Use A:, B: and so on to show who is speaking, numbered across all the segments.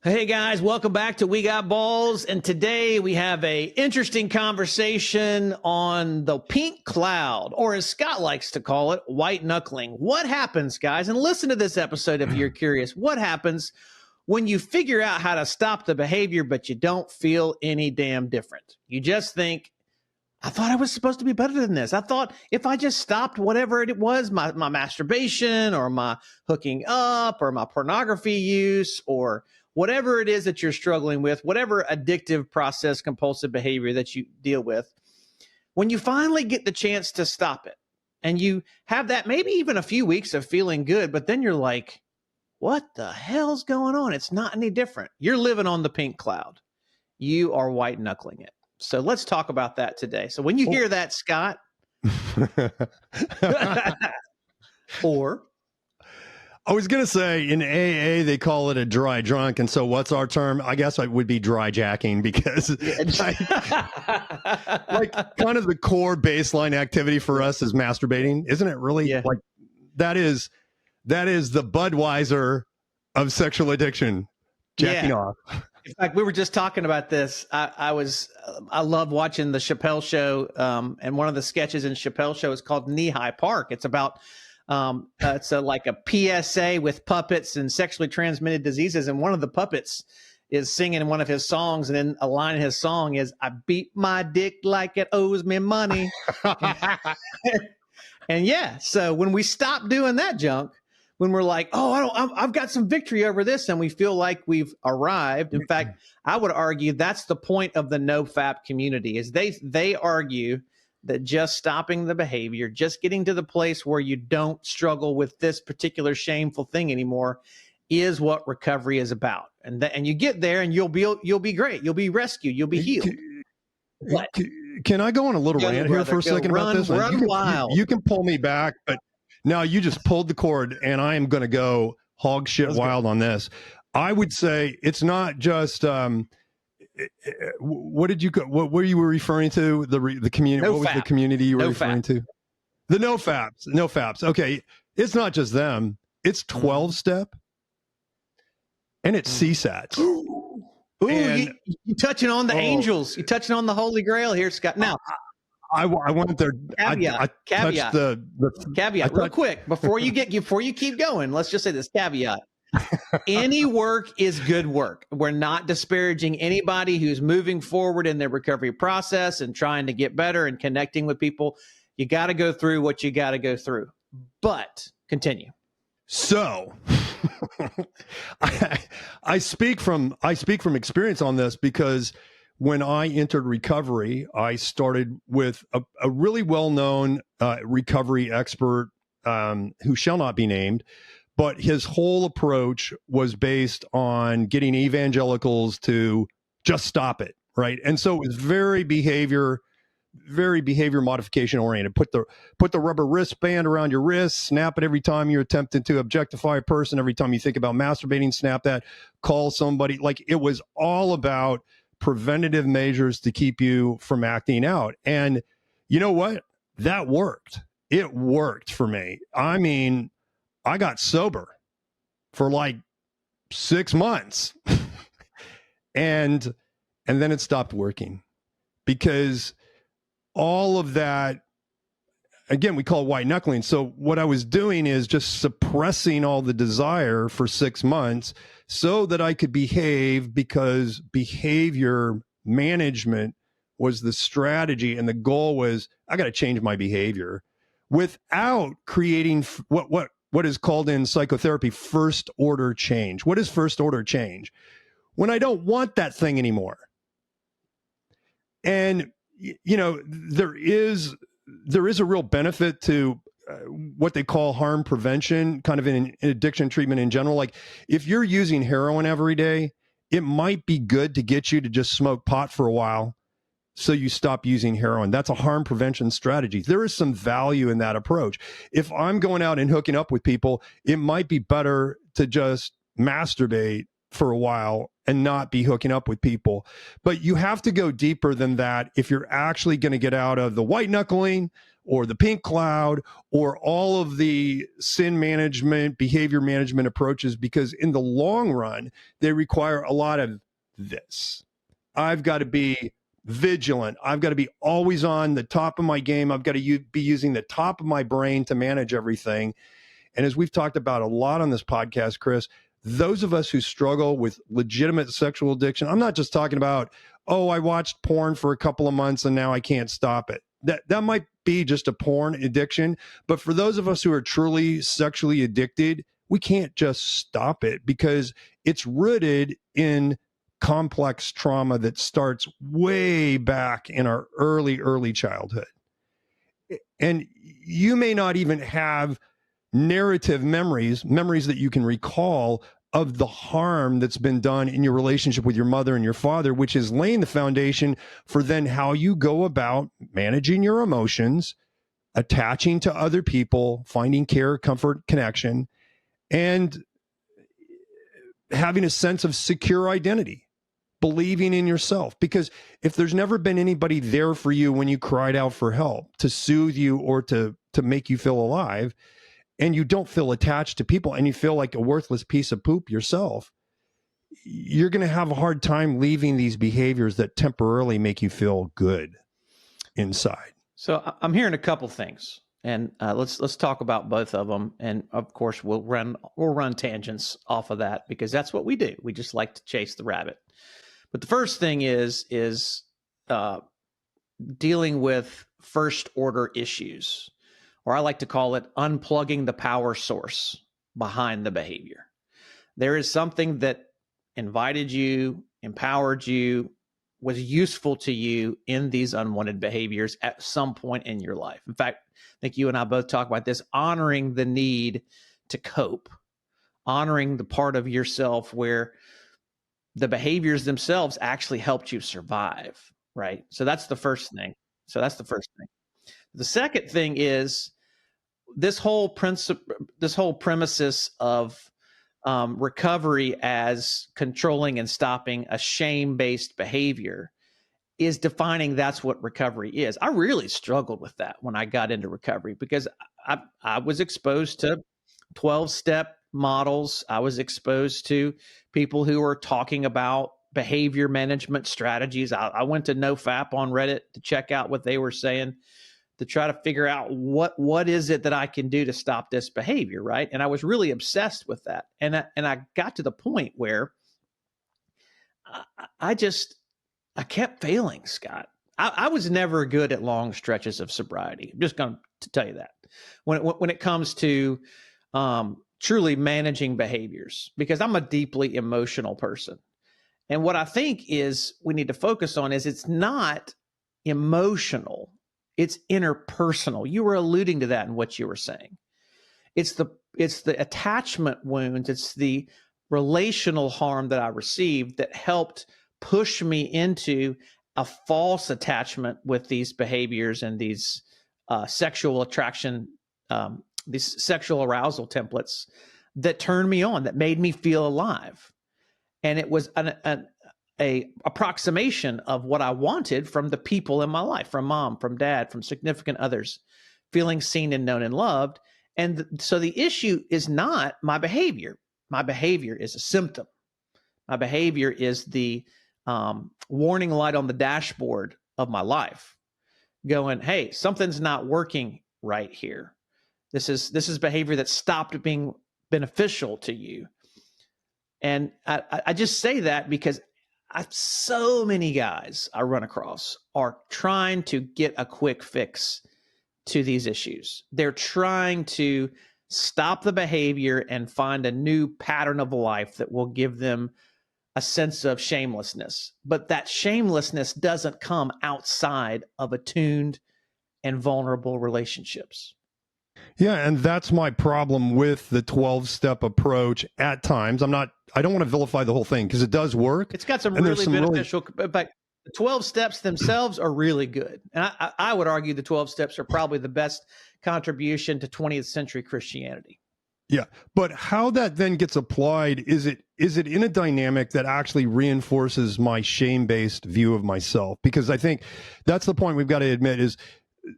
A: Hey guys, welcome back to We Got Balls. And today we have a interesting conversation on the pink cloud, or as Scott likes to call it, white knuckling. What happens, guys? And listen to this episode if you're curious. What happens when you figure out how to stop the behavior, but you don't feel any damn different? You just think, I thought I was supposed to be better than this. I thought if I just stopped whatever it was, my masturbation or my hooking up or my pornography use or whatever it is that you're struggling with, whatever addictive process, compulsive behavior that you deal with, when you finally get the chance to stop it and you have that maybe even a few weeks of feeling good, but then you're like, what the hell's going on? It's not any different. You're living on the pink cloud. You are white knuckling it. So let's talk about that today. So when you hear that, Scott, or
B: I was going to say in AA, they call it a dry drunk. And so what's our term? I guess it would be dry jacking because like kind of the core baseline activity for us is masturbating. Isn't it really?
A: Yeah.
B: Like that is the Budweiser of sexual addiction, jacking off.
A: In fact, we were just talking about this. I love watching the Chappelle Show, and one of the sketches in Chappelle Show is called Knee High Park. It's about like a PSA with puppets and sexually transmitted diseases, and one of the puppets is singing one of his songs, and then a line in his song is, "I beat my dick like it owes me money." And yeah, so when we stop doing that junk, when we're like, oh, I've got some victory over this, and we feel like we've arrived. In fact, I would argue that's the point of the NoFap community, is they argue that just stopping the behavior, just getting to the place where you don't struggle with this particular shameful thing anymore, is what recovery is about. And you get there, and you'll be great. You'll be rescued. You'll be healed.
B: Can I go on a little rant here for a second about this?
A: Run wild.
B: You can pull me back, but now you just pulled the cord, and I am going to go hog shit wild on this. I would say it's not just what were you referring to? The community. What was the community you were referring to? The NoFaps. Okay, it's not just them. It's 12-step, and it's CSATs.
A: Ooh, you're touching on the angels. You're touching on the Holy Grail here, Scott. Now,
B: I went there.
A: Caveat.
B: Touched the
A: caveat. Real quick, before you keep going, let's just say this caveat. Any work is good work. We're not disparaging anybody who's moving forward in their recovery process and trying to get better and connecting with people. You got to go through what you got to go through. But continue.
B: So I speak from experience on this, because when I entered recovery, I started with a really well-known recovery expert who shall not be named, but his whole approach was based on getting evangelicals to just stop it, right? And so it was very behavior modification oriented. Put the rubber wristband around your wrist, snap it every time you're attempting to objectify a person, every time you think about masturbating, snap that, call somebody. Like, it was all about preventative measures to keep you from acting out. And you know what? That worked. It worked for me. I mean, I got sober for like 6 months and then it stopped working, because all of that, again, we call it white knuckling. So what I was doing is just suppressing all the desire for 6 months so that I could behave, because behavior management was the strategy. And the goal was, I got to change my behavior without creating what is called in psychotherapy first order change. What is first order change? When I don't want that thing anymore. And you know, there is a real benefit to what they call harm prevention, kind of in addiction treatment in general. Like, if you're using heroin every day, it might be good to get you to just smoke pot for a while so you stop using heroin. That's a harm prevention strategy. There is some value in that approach. If I'm going out and hooking up with people, it might be better to just masturbate for a while and not be hooking up with people. But you have to go deeper than that if you're actually going to get out of the white knuckling or the pink cloud or all of the sin management, behavior management approaches, because in the long run, they require a lot of this. I've got to be vigilant. I've got to be always on the top of my game. I've got to be using the top of my brain to manage everything. And as we've talked about a lot on this podcast, Chris, those of us who struggle with legitimate sexual addiction, I'm not just talking about, oh, I watched porn for a couple of months and now I can't stop it. That might be just a porn addiction. But for those of us who are truly sexually addicted, we can't just stop it because it's rooted in complex trauma that starts way back in our early childhood. And you may not even have narrative memories that you can recall of the harm that's been done in your relationship with your mother and your father, which is laying the foundation for then how you go about managing your emotions, attaching to other people, finding care, comfort, connection, and having a sense of secure identity, believing in yourself. Because if there's never been anybody there for you when you cried out for help, to soothe you or to make you feel alive, and you don't feel attached to people and you feel like a worthless piece of poop yourself, you're going to have a hard time leaving these behaviors that temporarily make you feel good inside.
A: So I'm hearing a couple things, and let's talk about both of them. And of course, we'll run tangents off of that because that's what we do. We just like to chase the rabbit. But the first thing is dealing with first order issues, or I like to call it unplugging the power source behind the behavior. There is something that invited you, empowered you, was useful to you in these unwanted behaviors at some point in your life. In fact, I think you and I both talk about this, honoring the need to cope, honoring the part of yourself where the behaviors themselves actually helped you survive, right? So that's the first thing. The second thing is this whole premises of recovery as controlling and stopping a shame-based behavior is defining that's what recovery is. I really struggled with that when I got into recovery because I was exposed to 12-step models. I was exposed to people who were talking about behavior management strategies. I went to NoFap on Reddit to check out what they were saying, to try to figure out what is it that I can do to stop this behavior, right? And I was really obsessed with that. And I got to the point where I kept failing, Scott. I was never good at long stretches of sobriety. I'm just going to tell you that. When it comes to truly managing behaviors, because I'm a deeply emotional person. And what I think is we need to focus on is it's not emotional. It's interpersonal. You were alluding to that in what you were saying. It's the attachment wounds. It's the relational harm that I received that helped push me into a false attachment with these behaviors and these sexual attraction, these sexual arousal templates that turned me on, that made me feel alive. And it was an approximation of what I wanted from the people in my life, from mom, from dad, from significant others, feeling seen and known and loved. And so the issue is not my behavior. My behavior is a symptom. My behavior is the warning light on the dashboard of my life going, hey, something's not working right here. This is behavior that stopped being beneficial to you. And I just say that because so many guys I run across are trying to get a quick fix to these issues. They're trying to stop the behavior and find a new pattern of life that will give them a sense of shamelessness. But that shamelessness doesn't come outside of attuned and vulnerable relationships.
B: Yeah, and that's my problem with the 12-step approach at times. I don't want to vilify the whole thing because it does work.
A: It's got some really beneficial, but the 12 steps themselves are really good. And I would argue the 12 steps are probably the best contribution to 20th century Christianity.
B: Yeah, but how that then gets applied, is it in a dynamic that actually reinforces my shame-based view of myself? Because I think that's the point we've got to admit is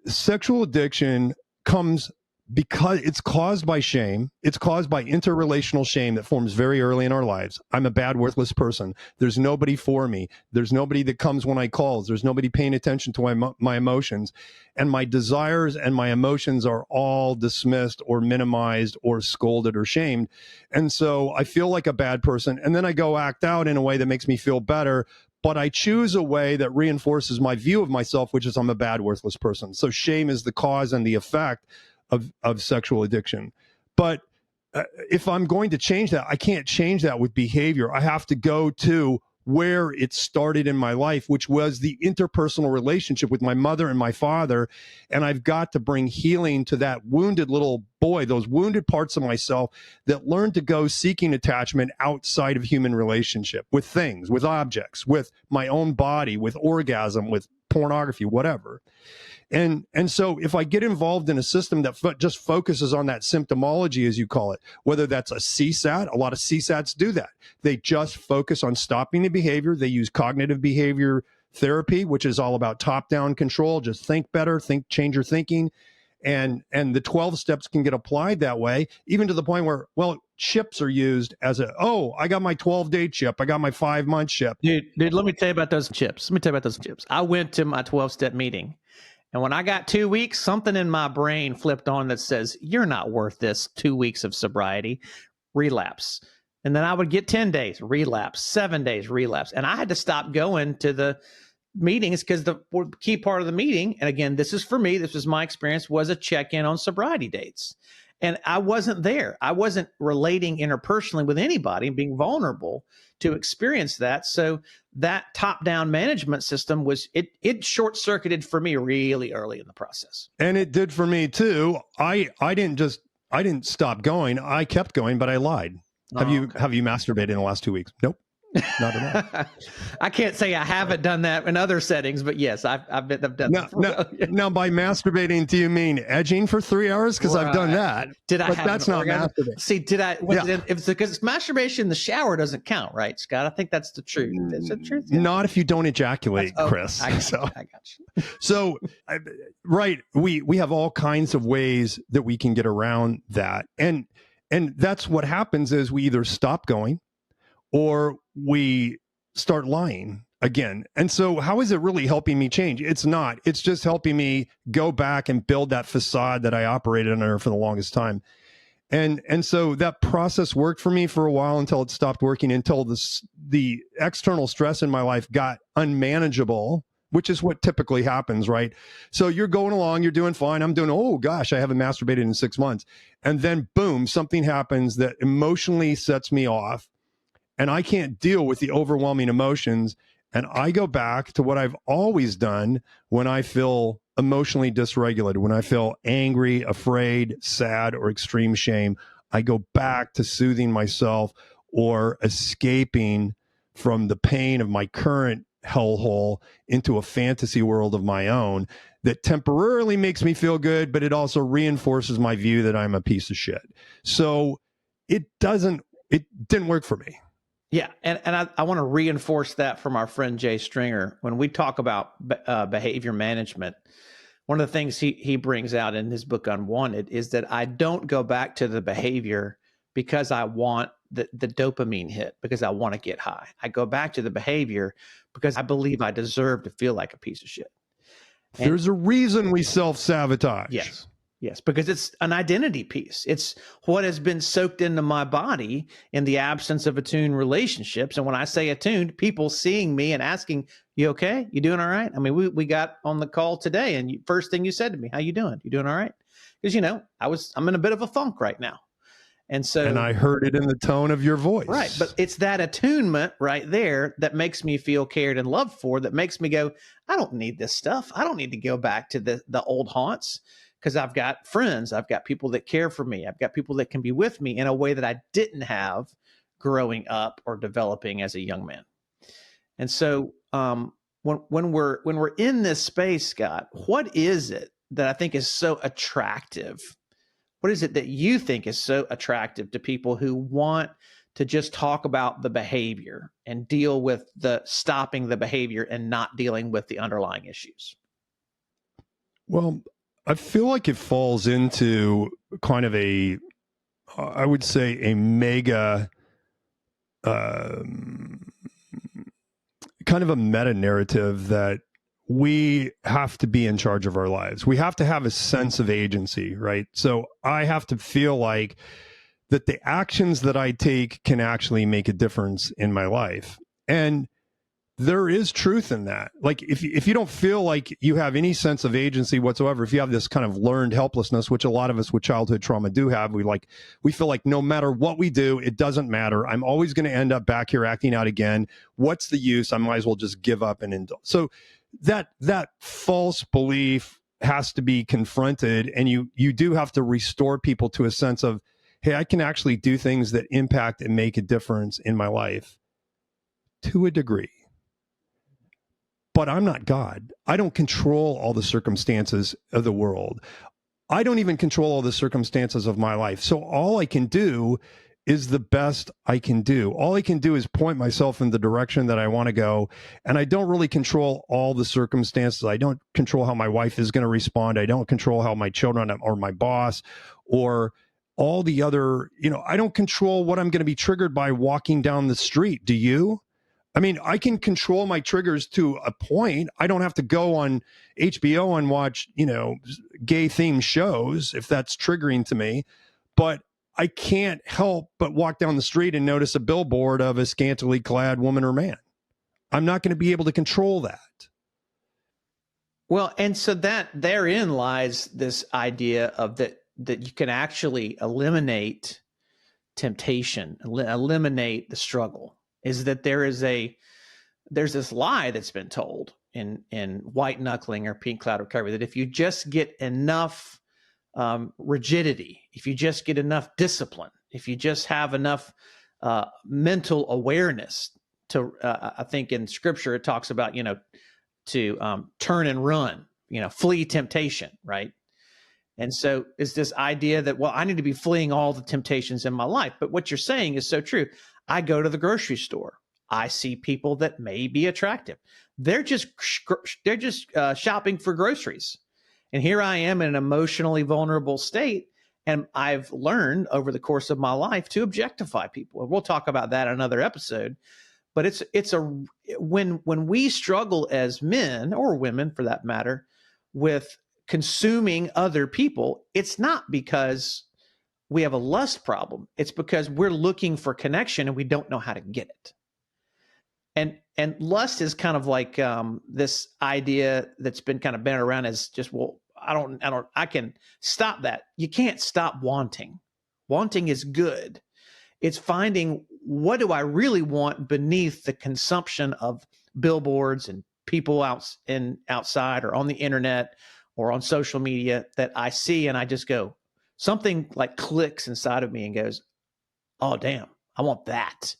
B: sexual addiction comes because it's caused by shame. It's caused by interrelational shame that forms very early in our lives. I'm a bad, worthless person. There's nobody for me. There's nobody that comes when I call. There's nobody paying attention to my emotions. And my desires and my emotions are all dismissed or minimized or scolded or shamed. And so I feel like a bad person. And then I go act out in a way that makes me feel better. But I choose a way that reinforces my view of myself, which is I'm a bad, worthless person. So shame is the cause and the effect of sexual addiction. But if I'm going to change that, I can't change that with behavior. I have to go to where it started in my life, which was the interpersonal relationship with my mother and my father. And I've got to bring healing to that wounded little boy, those wounded parts of myself that learned to go seeking attachment outside of human relationship with things, with objects, with my own body, with orgasm, with pornography, whatever. And so if I get involved in a system that just focuses on that symptomology, as you call it, whether that's a CSAT, a lot of CSATs do that. They just focus on stopping the behavior. They use cognitive behavior therapy, which is all about top-down control. Just think better, change your thinking. And the 12 steps can get applied that way, even to the point where, well, chips are used as I got my 12-day chip. I got my 5-month chip.
A: Dude, let me tell you about those chips. I went to my 12-step meeting. And when I got 2 weeks, something in my brain flipped on that says, you're not worth this 2 weeks of sobriety, relapse. And then I would get 10 days, relapse, 7 days, relapse. And I had to stop going to the meetings because the key part of the meeting, and again, this is for me, this was my experience, was a check-in on sobriety dates. And I wasn't there. I wasn't relating interpersonally with anybody and being vulnerable to experience that. So that top-down management system it short-circuited for me really early in the process. And
B: it did for me too. I didn't stop going. I kept going, but I lied. Have you masturbated in the last 2 weeks? Nope. Not at all.
A: I can't say I haven't done that in other settings, but yes, I've done that.
B: Now, by masturbating, do you mean edging for 3 hours? Because I've done that.
A: Did I?
B: But that's not masturbating.
A: See, did I? It's because masturbation in the shower doesn't count, right, Scott? I think that's the truth. Is that the truth? Yeah.
B: Not if you don't ejaculate, Chris.
A: I got you.
B: So, right, we have all kinds of ways that we can get around that, and that's what happens is we either stop going, or we start lying again. And so how is it really helping me change? It's not. It's just helping me go back and build that facade that I operated under for the longest time. And so that process worked for me for a while until it stopped working, until the external stress in my life got unmanageable, which is what typically happens, right? So you're going along, you're doing fine. I'm doing, oh gosh, I haven't masturbated in 6 months. And then boom, something happens that emotionally sets me off. And I can't deal with the overwhelming emotions. And I go back to what I've always done when I feel emotionally dysregulated, when I feel angry, afraid, sad, or extreme shame. I go back to soothing myself or escaping from the pain of my current hellhole into a fantasy world of my own that temporarily makes me feel good, but it also reinforces my view that I'm a piece of shit. So it didn't work for me.
A: Yeah, and I want to reinforce that from our friend Jay Stringer. When we talk about behavior management, one of the things he brings out in his book Unwanted is that I don't go back to the behavior because I want the dopamine hit, because I want to get high. I go back to the behavior because I believe I deserve to feel like a piece of shit.
B: And there's a reason we self-sabotage.
A: Yes, because it's an identity piece. It's what has been soaked into my body in the absence of attuned relationships. And when I say attuned, people seeing me and asking, you okay? You doing all right? I mean, we got on the call today and first thing you said to me, how you doing? You doing all right? Because, I'm in a bit of a funk right now. And
B: I heard it in the tone of your voice.
A: Right. But it's that attunement right there that makes me feel cared and loved for, that makes me go, I don't need this stuff. I don't need to go back to the old haunts. Because I've got friends, I've got people that care for me, I've got people that can be with me in a way that I didn't have growing up or developing as a young man. And so when we're in this space, Scott, what is it that I think is so attractive? What is it that you think is so attractive to people who want to just talk about the behavior and deal with the stopping the behavior and not dealing with the underlying issues?
B: Well, I feel like it falls into kind of I would say a mega, um, kind of a meta narrative that we have to be in charge of our lives. We have to have a sense of agency, right? So I have to feel like that the actions that I take can actually make a difference in my life. And there is truth in that. Like if you don't feel like you have any sense of agency whatsoever, if you have this kind of learned helplessness, which a lot of us with childhood trauma do have, we feel like no matter what we do, it doesn't matter. I'm always going to end up back here acting out again. What's the use? I might as well just give up and indulge. So that false belief has to be confronted, and you do have to restore people to a sense of, hey, I can actually do things that impact and make a difference in my life to a degree. But I'm not God. I don't control all the circumstances of the world. I don't even control all the circumstances of my life. So all I can do is the best I can do. All I can do is point myself in the direction that I want to go. And I don't really control all the circumstances. I don't control how my wife is going to respond. I don't control how my children or my boss or all the other, I don't control what I'm going to be triggered by walking down the street. Do you? I mean, I can control my triggers to a point. I don't have to go on HBO and watch, gay themed shows if that's triggering to me. But I can't help but walk down the street and notice a billboard of a scantily clad woman or man. I'm not going to be able to control that.
A: Well, and so that therein lies this idea of that you can actually eliminate temptation, eliminate the struggle. Is that there's this lie that's been told in white knuckling or pink cloud recovery that if you just get enough rigidity, if you just get enough discipline, if you just have enough mental awareness to, I think in scripture it talks about, to turn and run, flee temptation, right? And so it's this idea that, well, I need to be fleeing all the temptations in my life. But what you're saying is so true. I go to the grocery store. I see people that may be attractive. They're just shopping for groceries. And here I am in an emotionally vulnerable state. And I've learned over the course of my life to objectify people. And we'll talk about that in another episode. But when we struggle as men or women for that matter with consuming other people, it's not because we have a lust problem. It's because we're looking for connection and we don't know how to get it. And lust is kind of like this idea that's been kind of bent around as just, well, I can stop that. You can't stop wanting. Wanting is good. It's finding, what do I really want beneath the consumption of billboards and people outside or on the internet or on social media that I see, and I just go, something like clicks inside of me and goes, oh, damn, I want that.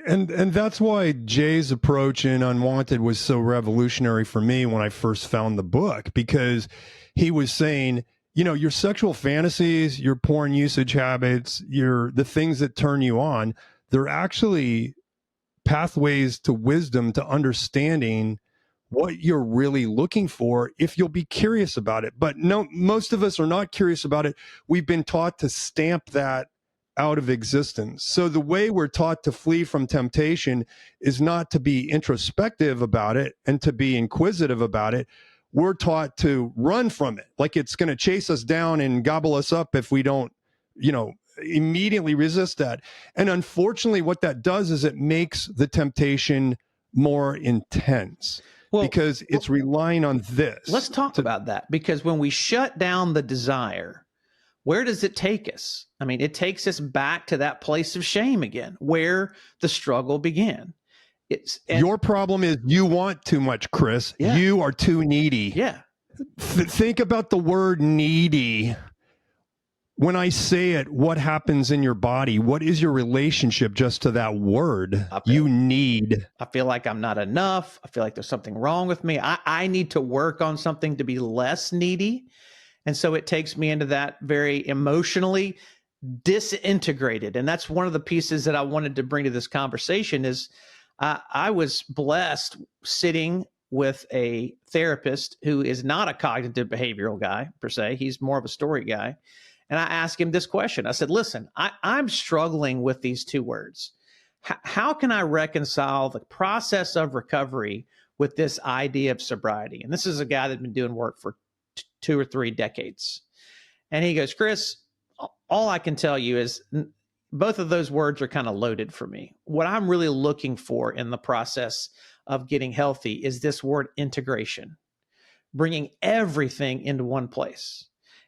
B: And that's why Jay's approach in Unwanted was so revolutionary for me when I first found the book, because he was saying, your sexual fantasies, your porn usage habits, the things that turn you on, they're actually pathways to wisdom, to understanding what you're really looking for if you'll be curious about it. But no, most of us are not curious about it. We've been taught to stamp that out of existence. So the way we're taught to flee from temptation is not to be introspective about it and to be inquisitive about it. We're taught to run from it, like it's going to chase us down and gobble us up if we don't, immediately resist that. And unfortunately, what that does is it makes the temptation more intense. Because it's relying on this.
A: Let's talk about that, because when we shut down the desire, where does it take us? I mean, it takes us back to that place of shame again, where the struggle began.
B: Your problem is you want too much, Chris. Yeah. You are too needy.
A: Yeah.
B: Think about the word needy. When I say it, what happens in your body? What is your relationship just to that word? You need.
A: I feel like I'm not enough. I feel like there's something wrong with me. I need to work on something to be less needy. And so it takes me into that very emotionally disintegrated. And that's one of the pieces that I wanted to bring to this conversation is I was blessed sitting with a therapist who is not a cognitive behavioral guy per se. He's more of a story guy. And I asked him this question. I said, listen, I'm struggling with these two words. How can I reconcile the process of recovery with this idea of sobriety? And this is a guy that's been doing work for 2 or 3 decades. And he goes, Chris, all I can tell you is both of those words are kind of loaded for me. What I'm really looking for in the process of getting healthy is this word integration, bringing everything into one place.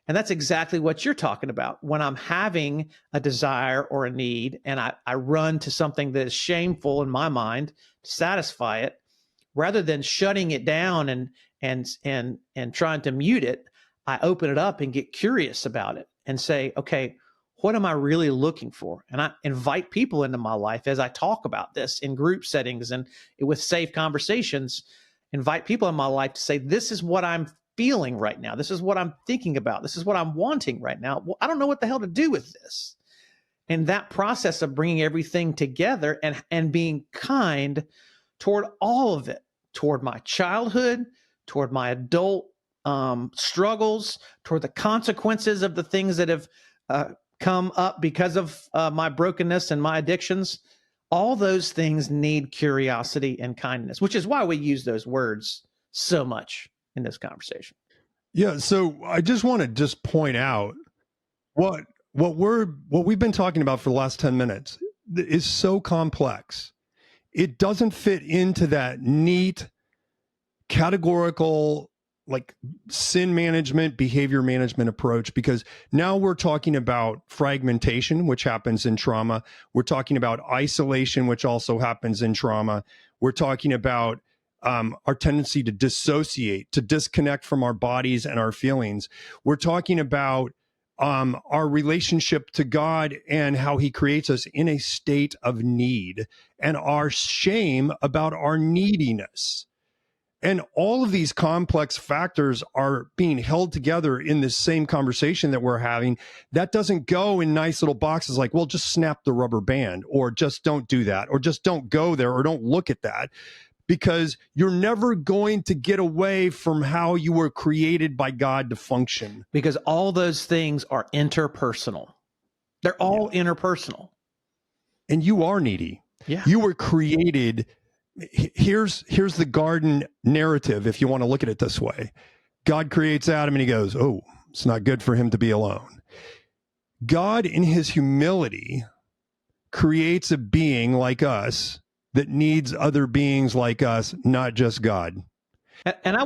A: And that's exactly what you're talking about. When I'm having a desire or a need and I run to something that is shameful in my mind to satisfy it, rather than shutting it down and trying to mute it, I open it up and get curious about it and say, okay, what am I really looking for? And I invite people into my life as I talk about this in group settings and with safe conversations, invite people in my life to say, this is what I'm feeling right now. This is what I'm thinking about. This is what I'm wanting right now. Well, I don't know what the hell to do with this. And that process of bringing everything together and being kind toward all of it, toward my childhood, toward my adult struggles, toward the consequences of the things that have come up because of my brokenness and my addictions. All those things need curiosity and kindness, which is why we use those words so much in this conversation.
B: Yeah. So I just want to just point out what we've been talking about for the last 10 minutes is so complex. It doesn't fit into that neat categorical like sin management, behavior management approach, because now we're talking about fragmentation, which happens in trauma. We're talking about isolation, which also happens in trauma. We're talking about our tendency to dissociate, to disconnect from our bodies and our feelings. We're talking about our relationship to God and how he creates us in a state of need and our shame about our neediness. And all of these complex factors are being held together in this same conversation that we're having. That doesn't go in nice little boxes like, well, just snap the rubber band, or just don't do that, or just don't go there, or don't look at that, because you're never going to get away from how you were created by God to function.
A: Because all those things are interpersonal. They're all interpersonal.
B: And you are needy.
A: Yeah.
B: You were created. Here's the garden narrative, if you want to look at it this way. God creates Adam and he goes, oh, it's not good for him to be alone. God, in his humility, creates a being like us that needs other beings like us, not just God.
A: And I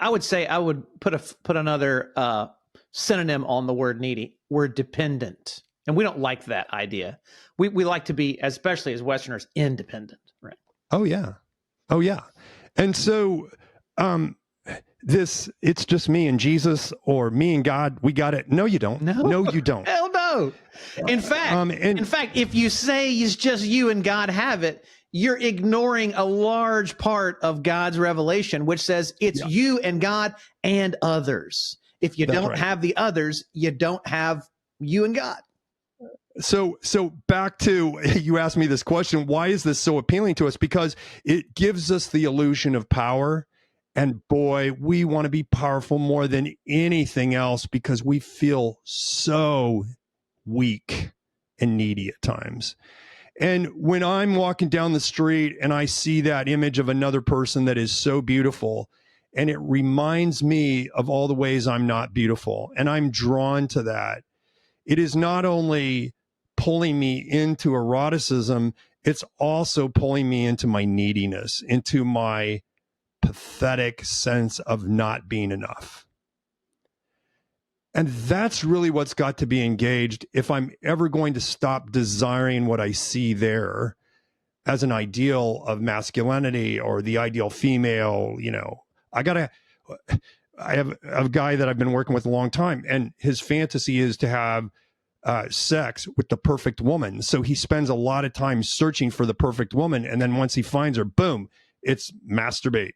A: would say I would put another synonym on the word needy. We're dependent. And we don't like that idea. We like to be, especially as Westerners, independent, right?
B: Oh, yeah. Oh, yeah. And so it's just me and Jesus, or me and God. We got it. No, you don't. No, you don't.
A: Hell no. In fact, if you say it's just you and God have it, you're ignoring a large part of God's revelation, which says it's you and God and others. If you don't have the others, you don't have you and God.
B: So back to, you asked me this question, why is this so appealing to us? Because it gives us the illusion of power. And boy, we want to be powerful more than anything else because we feel so weak and needy at times. And when I'm walking down the street and I see that image of another person that is so beautiful, and it reminds me of all the ways I'm not beautiful, and I'm drawn to that, it is not only pulling me into eroticism, it's also pulling me into my neediness, into my pathetic sense of not being enough. And that's really what's got to be engaged if I'm ever going to stop desiring what I see there as an ideal of masculinity or the ideal female. You know, I have a guy that I've been working with a long time, and his fantasy is to have sex with the perfect woman. So he spends a lot of time searching for the perfect woman. And then once he finds her, boom, it's masturbate.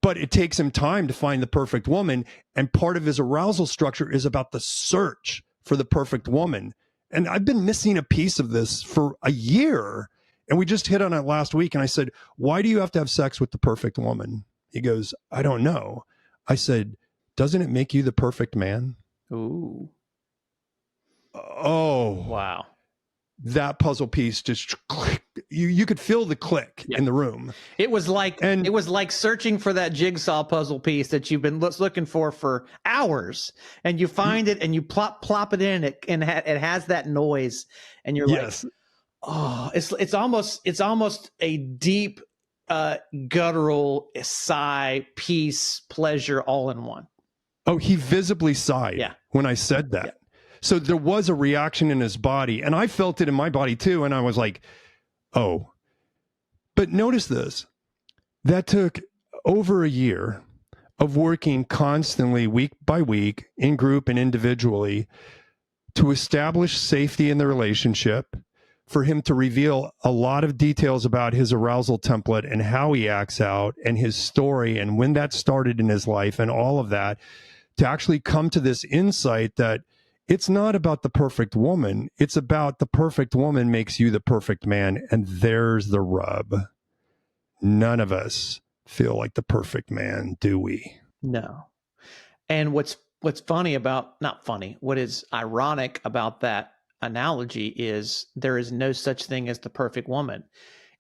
B: But it takes him time to find the perfect woman. And part of his arousal structure is about the search for the perfect woman. And I've been missing a piece of this for a year. And we just hit on it last week. And I said, why do you have to have sex with the perfect woman? He goes, I don't know. I said, doesn't it make you the perfect man?
A: Ooh.
B: Oh,
A: Wow.
B: That puzzle piece just clicked. You could feel the click in the room.
A: It was like searching for that jigsaw puzzle piece that you've been looking for hours, and you find it and you plop it in, and it has that noise, and you're like, oh, it's almost a deep guttural sigh, peace, pleasure, all in one.
B: Oh, he visibly sighed when I said that. So there was a reaction in his body, and I felt it in my body too. And I was like, oh, but notice this, that took over a year of working constantly week by week in group and individually to establish safety in the relationship, for him to reveal a lot of details about his arousal template and how he acts out and his story and when that started in his life and all of that, to actually come to this insight that it's not about the perfect woman. It's about the perfect woman makes you the perfect man. And there's the rub. None of us feel like the perfect man, do we?
A: No. And what's funny about, not funny, what is ironic about that analogy is there is no such thing as the perfect woman.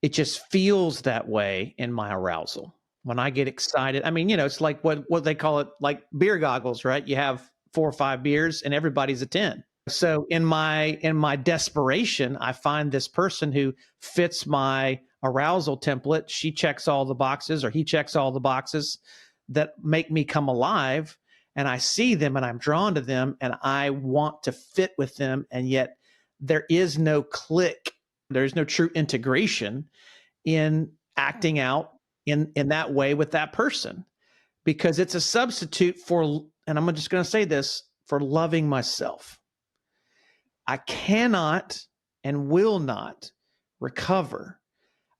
A: It just feels that way in my arousal. When I get excited, I mean, it's like what they call it, like beer goggles, right? You have 4 or 5 beers and everybody's a 10. So in my desperation, I find this person who fits my arousal template. She checks all the boxes, or he checks all the boxes that make me come alive. And I see them and I'm drawn to them and I want to fit with them. And yet there is no click. There's no true integration in acting out in that way with that person, because it's a substitute for, and I'm just going to say this, for loving myself. I cannot and will not recover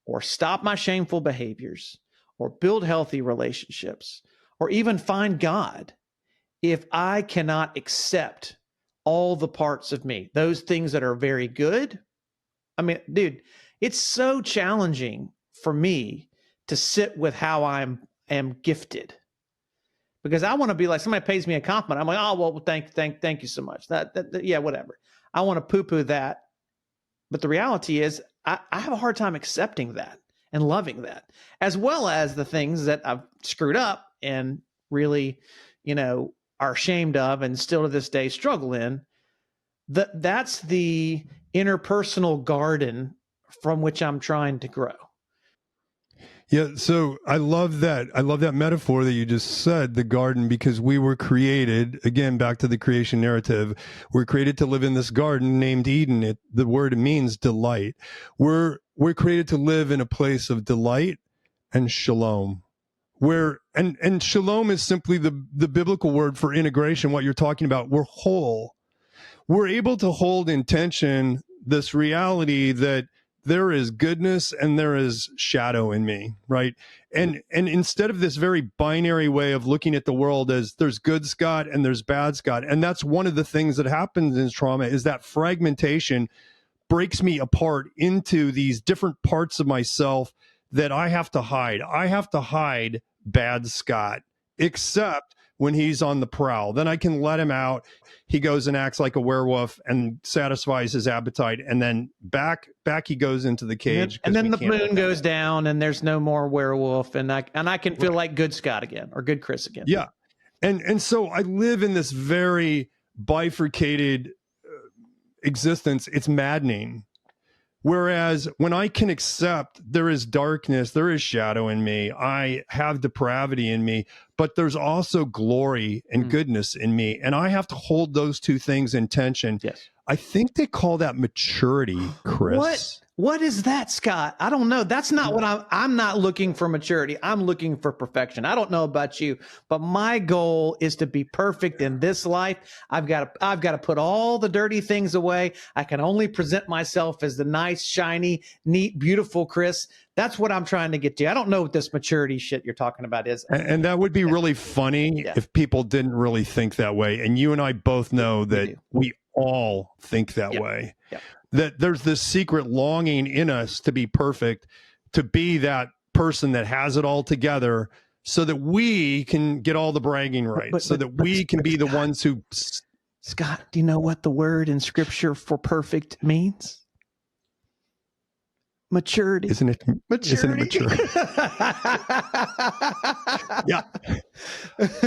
A: or stop my shameful behaviors or build healthy relationships or even find God if I cannot accept all the parts of me, those things that are very good. I mean, dude, it's so challenging for me to sit with how I am gifted. Because I want to be like, somebody pays me a compliment, I'm like, oh, well, thank you so much. That yeah, whatever. I want to poo-poo that. But the reality is I have a hard time accepting that and loving that, as well as the things that I've screwed up and really, are ashamed of and still to this day struggle in. That's the interpersonal garden from which I'm trying to grow.
B: Yeah, so I love that. I love that metaphor that you just said, the garden, because we were created, again, back to the creation narrative, we're created to live in this garden named Eden. The word means delight. We're created to live in a place of delight and shalom. And shalom is simply the biblical word for integration, what you're talking about. We're whole. We're able to hold in tension this reality that there is goodness and there is shadow in me, right? And instead of this very binary way of looking at the world as there's good Scott and there's bad Scott, and that's one of the things that happens in trauma, is that fragmentation breaks me apart into these different parts of myself that I have to hide. I have to hide bad Scott, except when he's on the prowl. Then I can let him out. He goes and acts like a werewolf and satisfies his appetite. And then back he goes into the cage.
A: And then the moon goes down and there's no more werewolf. And I can feel like good Scott again, or good Chris again.
B: Yeah. And so I live in this very bifurcated existence. It's maddening. Whereas when I can accept there is darkness, there is shadow in me, I have depravity in me, but there's also glory and goodness in me. And I have to hold those two things in tension.
A: Yes.
B: I think they call that maturity, Chris.
A: What is that, Scott? I don't know. That's not what I'm not looking for maturity. I'm looking for perfection. I don't know about you, but my goal is to be perfect in this life. I've got to put all the dirty things away. I can only present myself as the nice, shiny, neat, beautiful Chris. That's what I'm trying to get to. I don't know what this maturity shit you're talking about is.
B: And that would be really funny if people didn't really think that way. And you and I both know that we all think that way.
A: Yeah.
B: that there's this secret longing in us to be perfect, to be that person that has it all together, so that we can get all the bragging rights, so that we can be the ones who...
A: Scott, do you know what the word in scripture for perfect means? Maturity.
B: Isn't it mature? Yeah.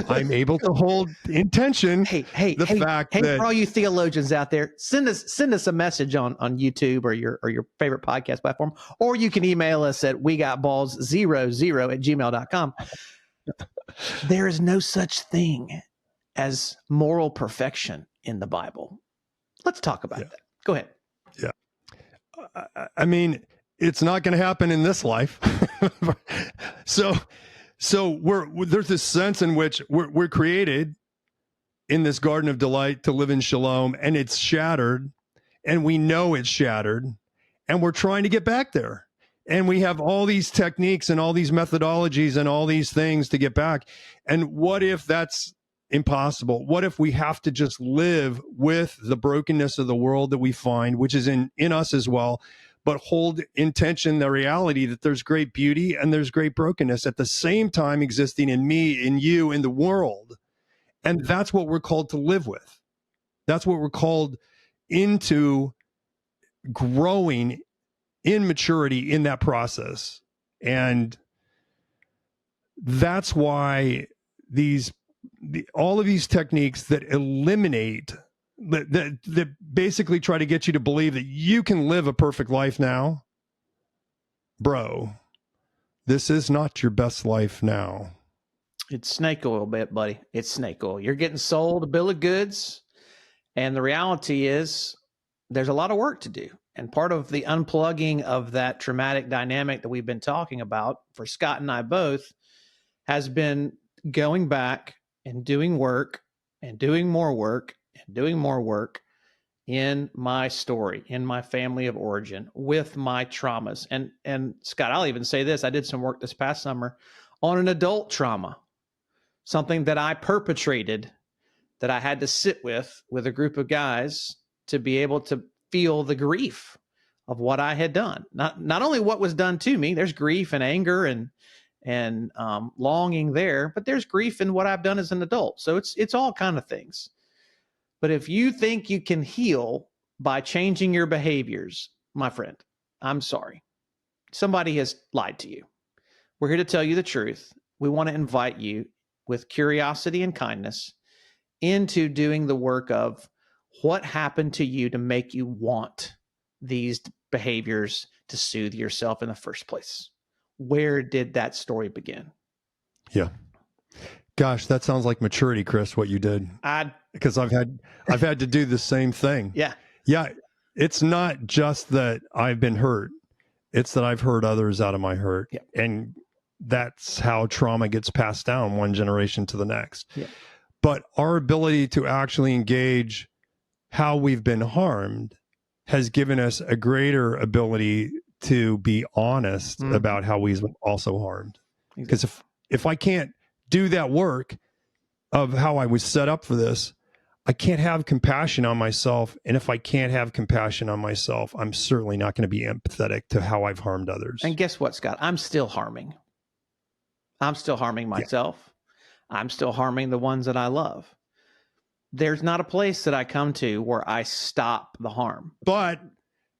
B: I'm able to hold in tension the fact that...
A: for all you theologians out there, send us a message on YouTube or your favorite podcast platform, or you can email us at wegotballs00@gmail.com. There is no such thing as moral perfection in the Bible. Let's talk about that. Go ahead.
B: Yeah. I mean, it's not going to happen in this life. So there's this sense in which we're created in this garden of delight to live in shalom, and it's shattered, and we know it's shattered, and we're trying to get back there. And we have all these techniques and all these methodologies and all these things to get back. And what if that's impossible? What if we have to just live with the brokenness of the world that we find, which is in us as well, but hold in tension the reality that there's great beauty and there's great brokenness at the same time existing in me, in you, in the world. And that's what we're called to live with. That's what we're called into, growing in maturity in that process. And that's why all of these techniques that eliminate, that basically try to get you to believe that you can live a perfect life now. Bro, this is not your best life now.
A: It's snake oil, buddy. It's snake oil. You're getting sold a bill of goods. And the reality is there's a lot of work to do. And part of the unplugging of that traumatic dynamic that we've been talking about for Scott and I both has been going back and doing work and doing more work and doing more work in my story, in my family of origin, with my traumas. And Scott, I'll even say this. I did some work this past summer on an adult trauma, something that I perpetrated, that I had to sit with a group of guys to be able to feel the grief of what I had done. Not only what was done to me, there's grief and anger and longing there, but there's grief in what I've done as an adult. So it's all kind of things. But if you think you can heal by changing your behaviors, my friend, I'm sorry. Somebody has lied to you. We're here to tell you the truth. We want to invite you with curiosity and kindness into doing the work of what happened to you to make you want these behaviors to soothe yourself in the first place. Where did that story begin?
B: Yeah. Gosh, that sounds like maturity, Chris, what you did. Because I've had to do the same thing.
A: Yeah.
B: Yeah. It's not just that I've been hurt. It's that I've hurt others out of my hurt.
A: Yeah.
B: And that's how trauma gets passed down one generation to the next.
A: Yeah.
B: But our ability to actually engage how we've been harmed has given us a greater ability to be honest about how we've also harmed. Because if I can't do that work of how I was set up for this, I can't have compassion on myself. And if I can't have compassion on myself, I'm certainly not going to be empathetic to how I've harmed others.
A: And guess what, Scott? I'm still harming. I'm still harming myself. Yeah. I'm still harming the ones that I love. There's not a place that I come to where I stop the harm.
B: But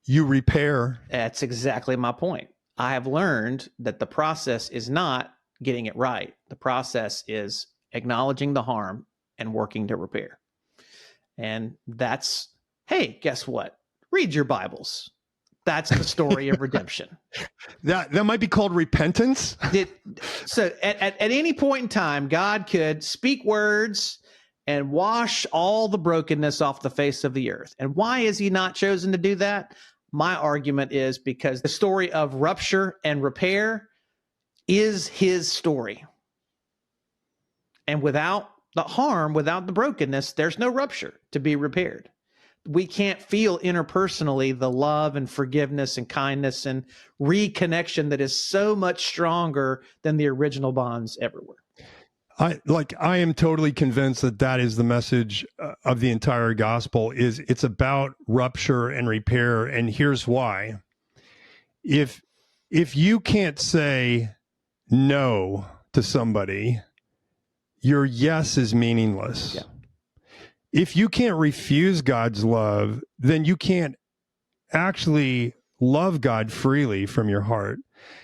B: you repair.
A: That's exactly my point. I have learned that the process is not getting it right. The process is acknowledging the harm and working to repair. And that's, hey, guess what? Read your Bibles. That's the story of redemption.
B: That might be called repentance.
A: So at any point in time, God could speak words and wash all the brokenness off the face of the earth. And why is he not chosen to do that? My argument is because the story of rupture and repair is his story. And without the harm, without the brokenness, there's no rupture to be repaired. We can't feel interpersonally the love and forgiveness and kindness and reconnection that is so much stronger than the original bonds ever were.
B: I am totally convinced that is the message of the entire gospel. Is it's about rupture and repair, and here's why. If you can't say no to somebody, your yes is meaningless.
A: Yeah.
B: If you can't refuse God's love, then you can't actually love God freely from your heart.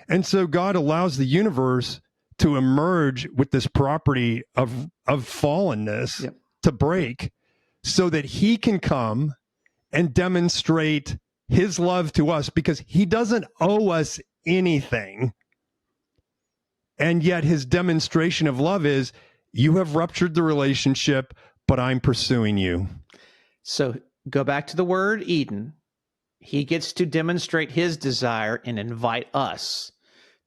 B: And so God allows the universe to emerge with this property of fallenness,
A: yep.
B: to break, so that he can come and demonstrate his love to us, because he doesn't owe us anything. And yet his demonstration of love is, you have ruptured the relationship, but I'm pursuing you.
A: So go back to the word Eden. He gets to demonstrate his desire and invite us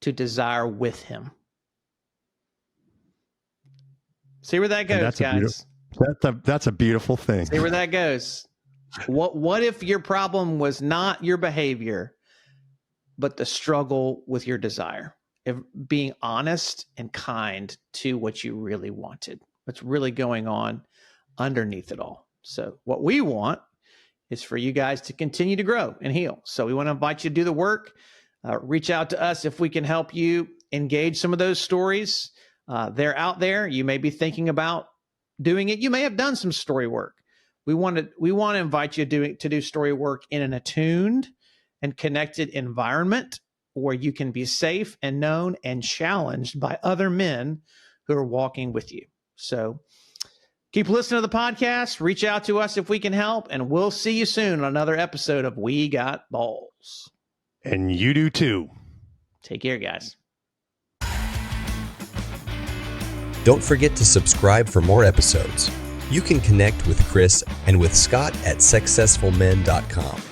A: to desire with him. See where that goes, guys.
B: That's a beautiful thing.
A: See where that goes. What if your problem was not your behavior, but the struggle with your desire? If being honest and kind to what you really wanted, what's really going on underneath it all. So what we want is for you guys to continue to grow and heal. So we want to invite you to do the work. Reach out to us if we can help you engage some of those stories. They're out there. You may be thinking about doing it. You may have done some story work. We want to invite you to do story work in an attuned and connected environment where you can be safe and known and challenged by other men who are walking with you. So keep listening to the podcast. Reach out to us if we can help, and we'll see you soon on another episode of We Got Balls.
B: And you do too.
A: Take care, guys.
C: Don't forget to subscribe for more episodes. You can connect with Chris and with Scott at successfulmen.com.